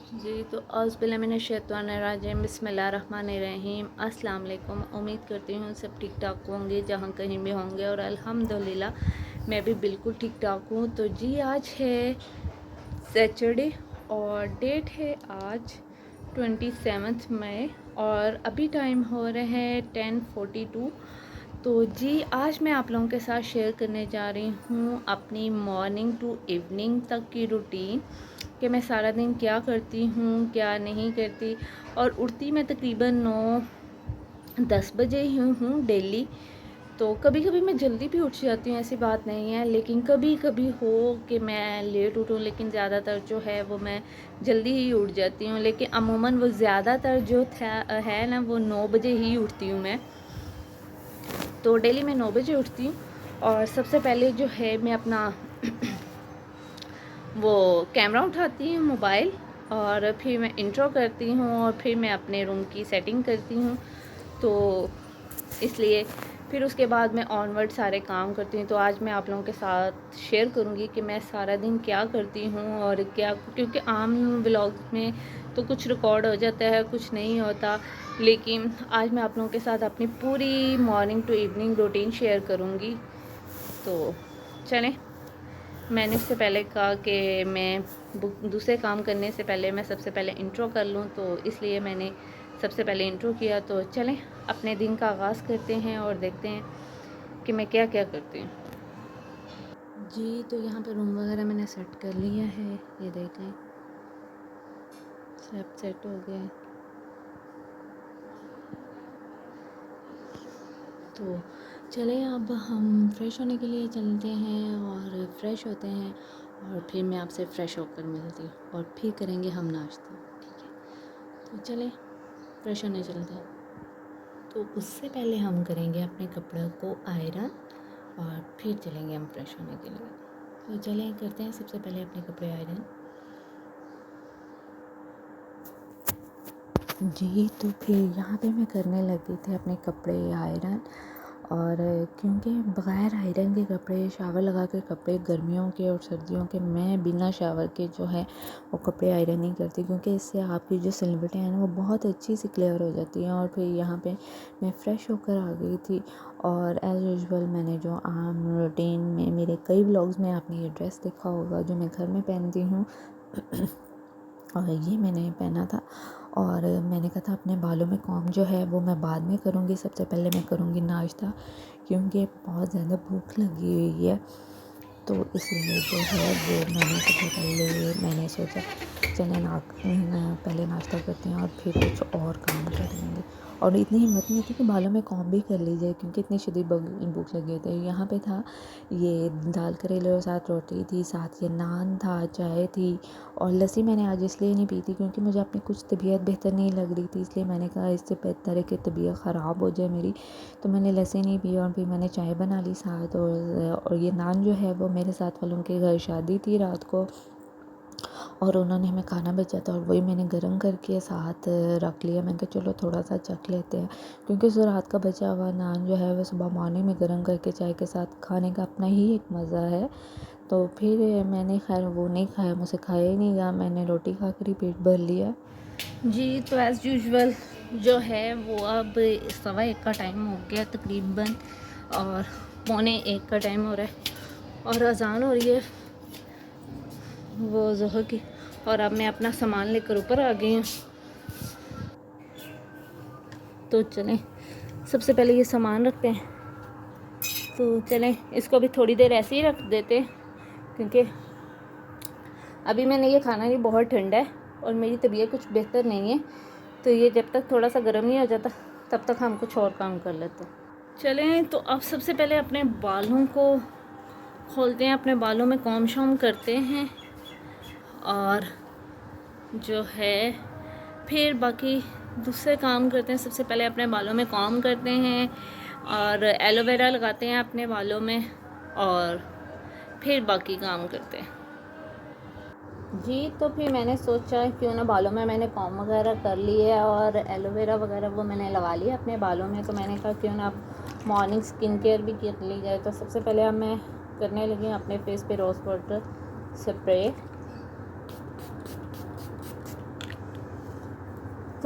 जी तो औज़ुबिल्लाहिमिनश्शैतानिर्रजीम बिस्मिल्लाहिर्रहमानिर्रहीम अस्सलाम वालेकुम। उम्मीद करती हूँ सब ठीक ठाक होंगे जहाँ कहीं भी होंगे, और अल्हम्दुलिल्लाह मैं भी बिल्कुल ठीक ठाक हूँ। तो जी आज है सैटरडे और डेट है आज 27 मई और अभी टाइम हो रहे हैं 10:42। तो जी आज मैं आप लोगों के साथ शेयर करने जा रही हूँ अपनी मॉर्निंग टू इवनिंग तक की रूटीन, कि मैं सारा दिन क्या करती हूँ क्या नहीं करती। और उठती मैं तकरीबन 9-10 बजे ही हूँ डेली। तो कभी कभी मैं जल्दी भी उठ जाती हूँ, ऐसी बात नहीं है, लेकिन कभी कभी हो कि मैं लेट उठूँ, लेकिन ज़्यादातर जो है वो मैं जल्दी ही उठ जाती हूँ। लेकिन अमूमन वो ज़्यादातर जो है ना वो 9 बजे ही उठती हूँ मैं। तो डेली मैं 9 बजे उठती हूँ और सबसे पहले जो है मैं अपना वो कैमरा उठाती हूँ मोबाइल, और फिर मैं इंट्रो करती हूँ और फिर मैं अपने रूम की सेटिंग करती हूँ। तो इसलिए फिर उसके बाद मैं ऑनवर्ड सारे काम करती हूँ। तो आज मैं आप लोगों के साथ शेयर करूँगी कि मैं सारा दिन क्या करती हूँ और क्या, क्योंकि आम व्लॉग्स में तो कुछ रिकॉर्ड हो जाता है कुछ नहीं होता, लेकिन आज मैं आप लोगों के साथ अपनी पूरी morning to evening routine share करूँगी। तो चलें, मैंने उससे पहले कहा कि मैं दूसरे काम करने से पहले मैं सबसे पहले इंट्रो कर लूँ, तो इसलिए मैंने सबसे पहले इंट्रो किया। तो चलें अपने दिन का आगाज़ करते हैं और देखते हैं कि मैं क्या क्या करती हूँ। जी तो यहाँ पे रूम वगैरह मैंने सेट कर लिया है, ये देख लें सब सेट हो गया है। तो चलें अब हम फ्रेश होने के लिए चलते हैं और फ्रेश होते हैं, और फिर मैं आपसे फ़्रेश होकर मिलती हूँ और फिर करेंगे हम नाश्ता, ठीक है। तो चलें फ्रेश होने चलते हैं। तो उससे पहले हम करेंगे अपने कपड़ों को आयरन और फिर चलेंगे हम फ्रेश होने के लिए। तो चलें करते हैं सबसे पहले अपने कपड़े आयरन। जी तो फिर यहाँ पे मैं करने लगी थी अपने कपड़े आयरन, और क्योंकि बग़ैर आयरन के कपड़े, शावर लगा के कपड़े, गर्मियों के और सर्दियों के, मैं बिना शावर के जो है वो कपड़े आयरन नहीं करती, क्योंकि इससे आपकी जो सिलवटें हैं ना वो बहुत अच्छी सी क्लियर हो जाती हैं। और फिर यहाँ पे मैं फ़्रेश होकर आ गई थी, और एज़ यूजुअल मैंने जो आम रूटीन में मेरे कई व्लॉग्स में आपने ये ड्रेस देखा होगा जो मैं घर में पहनती हूँ और ये मैंने पहना था। और मैंने कहा था अपने बालों में कॉम्ब जो है वो मैं बाद में करूँगी, सबसे पहले मैं करूँगी नाश्ता, क्योंकि बहुत ज़्यादा भूख लगी हुई है। तो इसलिए जो है वो मैंने सबसे पहले मैंने सोचा चले पहले नाश्ता करते हैं और फिर कुछ और काम कर लेंगे। और इतनी हिम्मत नहीं होती कि बालों में कॉम्ब भी कर ली जाए, क्योंकि इतनी शदीद भूख लगी होती है। यहाँ पे था ये दाल करेले और साथ रोटी थी, साथ ये नान था, चाय थी, और लस्सी मैंने आज इसलिए नहीं पी थी क्योंकि मुझे अपनी कुछ तबीयत बेहतर नहीं लग रही थी, इसलिए मैंने कहा इससे बेहतर है कि तबीयत ख़राब हो जाए मेरी, तो मैंने लस्सी नहीं पी और फिर मैंने चाय बना ली साथ। और ये नान जो है वो मेरे साथ वालों के घर शादी थी रात को, और उन्होंने हमें खाना भेजा था और वही मैंने गर्म करके साथ रख लिया। मैंने कहा चलो थोड़ा सा चख लेते हैं, क्योंकि उस रात का बचा हुआ नान जो है वो सुबह मॉर्निंग में गर्म करके चाय के साथ खाने का अपना ही एक मज़ा है। तो फिर मैंने खैर वो नहीं खाया, मुझसे खाया ही नहीं गया, मैंने रोटी खा कर ही पेट भर लिया। जी तो एज़ यूजुअल जो है वो अब 1:15 का टाइम हो गया तकरीबन, और 1:45 का टाइम हो रहा है और अज़ान हो रही है वो ज़ोहर की, और अब मैं अपना सामान लेकर ऊपर आ गई हूँ। तो चलें सबसे पहले ये सामान रखते हैं। तो चलें इसको भी थोड़ी देर ऐसे ही रख देते हैं, क्योंकि अभी मैंने ये खाना नहीं, बहुत ठंडा है और मेरी तबीयत कुछ बेहतर नहीं है, तो ये जब तक थोड़ा सा गर्म नहीं हो जाता तब तक हम कुछ और काम कर लेते हैं। चलें तो अब सबसे पहले अपने बालों को खोलते हैं, अपने बालों में कॉम्ब शॉम्ब करते हैं, और जो है फिर बाकी दूसरे काम करते हैं। सबसे पहले अपने बालों में कॉम्ब करते हैं और एलोवेरा लगाते हैं अपने बालों में, और फिर बाकी काम करते हैं। जी तो फिर मैंने सोचा क्यों ना बालों में मैंने कॉम्ब वगैरह कर लिए है और एलोवेरा वगैरह वो मैंने लगा लिया अपने बालों में, तो मैंने कहा क्यों ना मॉर्निंग स्किन केयर भी कर ली जाए। तो सबसे पहले अब मैं करने लगी अपने फेस पे रोज़ वाटर स्प्रे।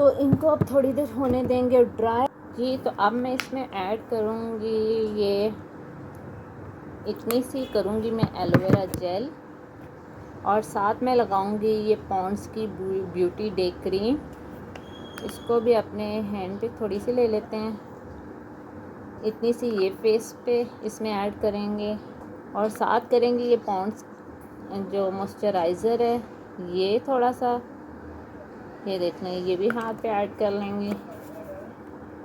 तो इनको अब थोड़ी देर होने देंगे ड्राई। जी तो अब मैं इसमें ऐड करूँगी, ये इतनी सी करूँगी मैं एलोवेरा जेल, और साथ में लगाऊंगी ये पॉन्ड्स की ब्यूटी डे क्रीम। इसको भी अपने हैंड पे थोड़ी सी ले लेते हैं, इतनी सी ये फेस पे इसमें ऐड करेंगे, और साथ करेंगे ये पॉन्ड्स जो मॉइस्चराइज़र है, ये थोड़ा सा, ये देख लें, ये भी हाथ पे ऐड कर लेंगे।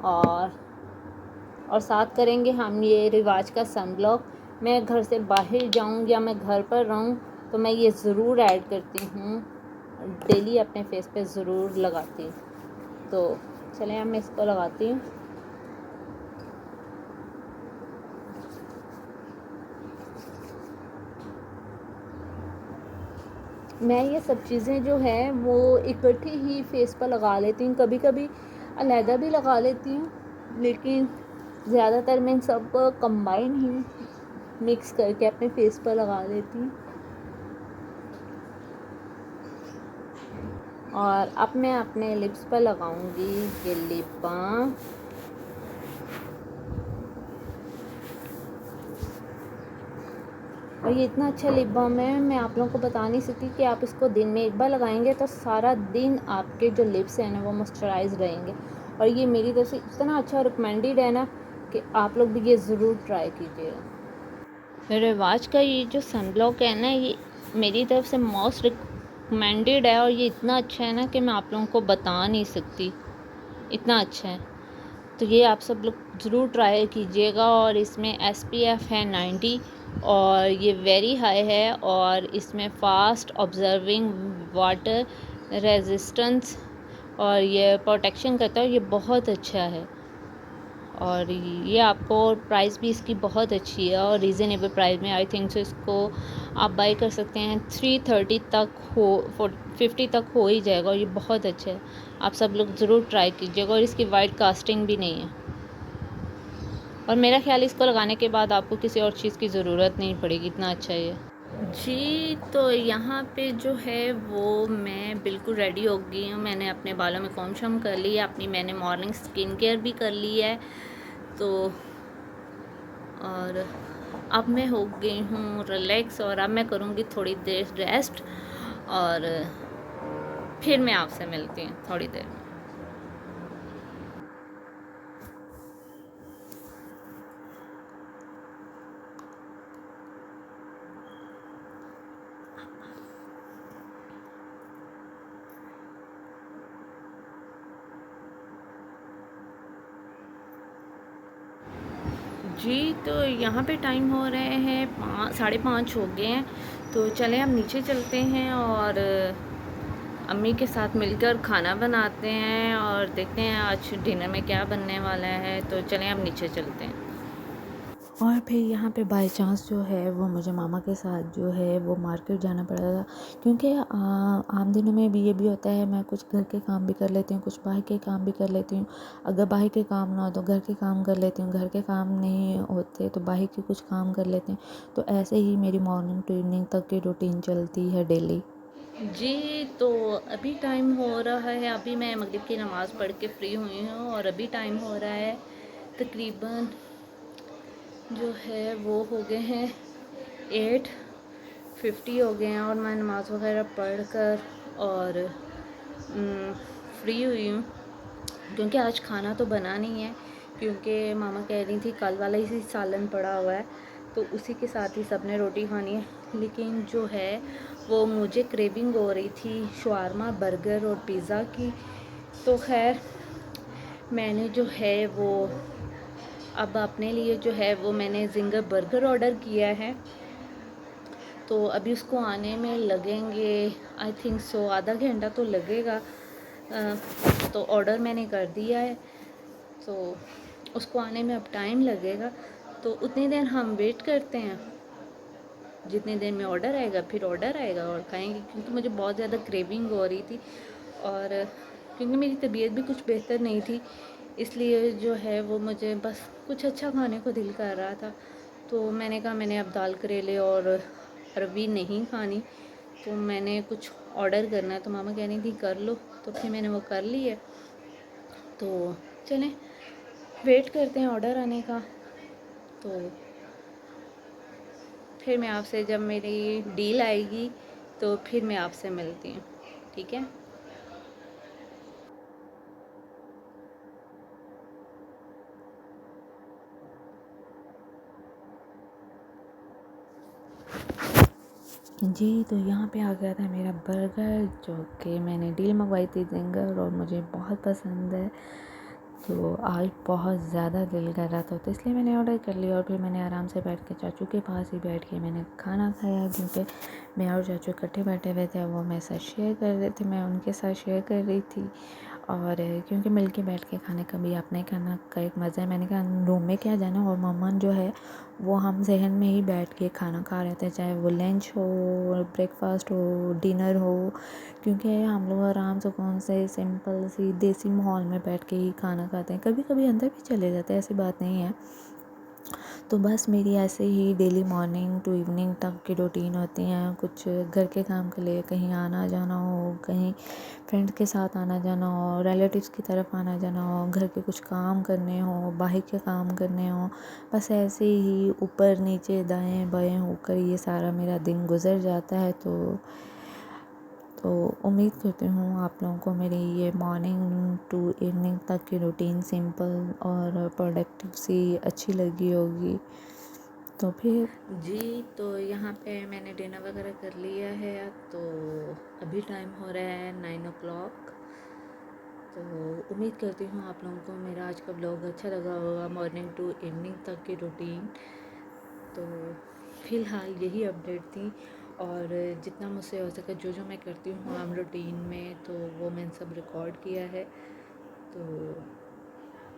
और साथ करेंगे हम ये रिवाज का सनब्लॉक। मैं घर से बाहर जाऊँ या मैं घर पर रहूँ तो मैं ये ज़रूर ऐड करती हूँ, डेली अपने फेस पे ज़रूर लगाती हूँ। तो चलें अब मैं इसको लगाती हूँ। मैं ये सब चीज़ें जो है वो इकट्ठी ही फेस पर लगा लेती हूँ, कभी कभी अलहदा भी लगा लेती हूँ, लेकिन ज़्यादातर मैं इन सब कंबाइन ही मिक्स करके अपने फेस पर लगा लेती हूँ। और अब मैं अपने लिप्स पर लगाऊंगी ये लिप बाम। और ये इतना अच्छा लिप बाम है, मैं आप लोगों को बता नहीं सकती कि आप इसको दिन में एक बार लगाएंगे तो सारा दिन आपके जो लिप्स हैं ना वो मॉइस्चराइज रहेंगे। और ये मेरी तरफ से इतना अच्छा रिकमेंडेड है ना कि आप लोग भी ये ज़रूर ट्राई कीजिएगा। रिवाज का ये जो सनब्लॉक है ना, ये मेरी तरफ से मोस्ट रिकमेंडेड है, और ये इतना अच्छा है ना कि मैं आप लोगों को बता नहीं सकती, इतना अच्छा है। तो ये आप सब लोग ज़रूर ट्राई कीजिएगा। और इसमें SPF है 90, और ये वेरी हाई है, और इसमें फास्ट ऑब्जर्विंग वाटर रेजिस्टेंस और ये प्रोटेक्शन करता है, ये बहुत अच्छा है। और ये आपको प्राइस भी इसकी बहुत अच्छी है और रीज़नेबल प्राइस में, आई थिंक सो इसको आप बाई कर सकते हैं 330 तक हो, 50 तक हो ही जाएगा, और ये बहुत अच्छा है। आप सब लोग ज़रूर ट्राई कीजिएगा। और इसकी वाइट कास्टिंग भी नहीं है, और मेरा ख्याल इसको लगाने के बाद आपको किसी और चीज़ की ज़रूरत नहीं पड़ेगी, इतना अच्छा है ये। जी तो यहाँ पे जो है वो मैं बिल्कुल रेडी हो गई हूँ। मैंने अपने बालों में कॉम्ब शम कर ली है, अपनी मैंने मॉर्निंग स्किन केयर भी कर ली है। तो और अब मैं हो गई हूँ रिलैक्स, और अब मैं करूँगी थोड़ी देर रेस्ट, और फिर मैं आपसे मिलती हूँ थोड़ी देर में। जी तो यहाँ पे टाइम हो रहे हैं 5:30 हो गए हैं। तो चलें अब नीचे चलते हैं और अम्मी के साथ मिलकर खाना बनाते हैं, और देखते हैं आज डिनर में क्या बनने वाला है। तो चलें अब नीचे चलते हैं। और फिर यहाँ पे बाय चांस जो है वो मुझे मामा के साथ जो है वो मार्केट जाना पड़ा था, क्योंकि आम दिनों में भी ये भी होता है, मैं कुछ घर के काम भी कर लेती हूँ, कुछ बाहर के काम भी कर लेती हूँ। अगर बाहर के काम ना हो तो घर के काम कर लेती हूँ, घर के काम नहीं होते तो बाहर के कुछ काम कर लेते हैं। तो ऐसे ही मेरी मॉर्निंग टू इवनिंग तक की रूटीन चलती है डेली। जी तो अभी टाइम हो रहा है, अभी मैं मगरिब की नमाज़ पढ़ के फ्री हुई हूँ, और अभी टाइम हो रहा है तकरीबन जो है वो हो गए हैं 8:50 हो गए हैं, और मैं नमाज़ वगैरह पढ़ कर और फ्री हुई हूँ, क्योंकि आज खाना तो बना नहीं है, क्योंकि मामा कह रही थी कल वाला ही सालन पड़ा हुआ है तो उसी के साथ ही सबने रोटी खानी है। लेकिन जो है वो मुझे क्रेविंग हो रही थी शवारमा, बर्गर और पिज़्ज़ा की। तो खैर मैंने जो है वो अब अपने लिए जो है वो मैंने ज़िंगर बर्गर ऑर्डर किया है। तो अभी उसको आने में लगेंगे आई थिंक सो आधा घंटा तो लगेगा। तो ऑर्डर मैंने कर दिया है, तो उसको आने में अब टाइम लगेगा। तो उतनी देर हम वेट करते हैं, जितनी देर में ऑर्डर आएगा फिर ऑर्डर आएगा और खाएंगे, क्योंकि मुझे बहुत ज़्यादा क्रेविंग हो रही थी, और क्योंकि मेरी तबीयत भी कुछ बेहतर नहीं थी, इसलिए जो है वो मुझे बस कुछ अच्छा खाने को दिल कर रहा था। तो मैंने कहा मैंने अब दाल करेले और अरबी नहीं खानी, तो मैंने कुछ ऑर्डर करना है, तो मामा कह रही थी कर लो, तो फिर मैंने वो कर ली है। तो चलें वेट करते हैं ऑर्डर आने का। तो फिर मैं आपसे, जब मेरी डील आएगी तो फिर मैं आपसे मिलती हूँ, ठीक है। जी, तो यहाँ पे आ गया था मेरा बर्गर, जो कि मैंने डील मंगवाई थी जिंगर, और मुझे बहुत पसंद है। तो आज बहुत ज़्यादा दिल कर रहा था, तो इसलिए मैंने ऑर्डर कर लिया। और फिर मैंने आराम से बैठ के चाचू के पास ही बैठ के मैंने खाना खाया, क्योंकि मैं और चाचू इकट्ठे बैठे हुए थे। वो मेरे साथ शेयर कर रहे थे, मैं उनके साथ शेयर कर रही थी। और क्योंकि मिल के बैठ के खाने का भी अपने खाना का एक मज़ा है। मैंने कहा रूम में क्या जाना, और मम्मन जो है वो हम जहन में ही बैठ के खाना खा रहे थे, चाहे वो लंच हो, ब्रेकफास्ट हो, डिनर हो, क्योंकि हम लोग आराम सुकून से सिंपल सी देसी माहौल में बैठ के ही खाना खाते हैं। कभी कभी अंदर भी चले जाते हैं, ऐसी बात नहीं है। तो बस मेरी ऐसे ही डेली मॉर्निंग टू इवनिंग तक की रूटीन होती हैं। कुछ घर के काम के लिए कहीं आना जाना हो, कहीं फ्रेंड के साथ आना जाना हो, रिलेटिव्स की तरफ आना जाना हो, घर के कुछ काम करने हो, बाहर के काम करने हो, बस ऐसे ही ऊपर नीचे दाएं बाएं होकर ये सारा मेरा दिन गुजर जाता है। तो उम्मीद करती हूँ आप लोगों को मेरी ये मॉर्निंग टू इवनिंग तक की रूटीन सिंपल और प्रोडक्टिव सी अच्छी लगी होगी। तो फिर जी, तो यहाँ पे मैंने डिनर वगैरह कर लिया है। तो अभी टाइम हो रहा है 9 o'clock। तो उम्मीद करती हूँ आप लोगों को मेरा आज का ब्लॉग अच्छा लगा होगा, मॉर्निंग टू इवनिंग तक की रूटीन। तो फ़िलहाल यही अपडेट थी, और जितना मुझसे हो सके जो जो मैं करती हूँ आम रूटीन में, तो वो मैंने सब रिकॉर्ड किया है। तो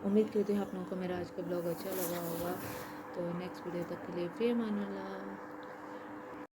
उम्मीद करती हूँ आप लोगों को मेरा आज का ब्लॉग अच्छा लगा होगा। तो नेक्स्ट वीडियो तक के लिए फ़िर अमान अल्लाह।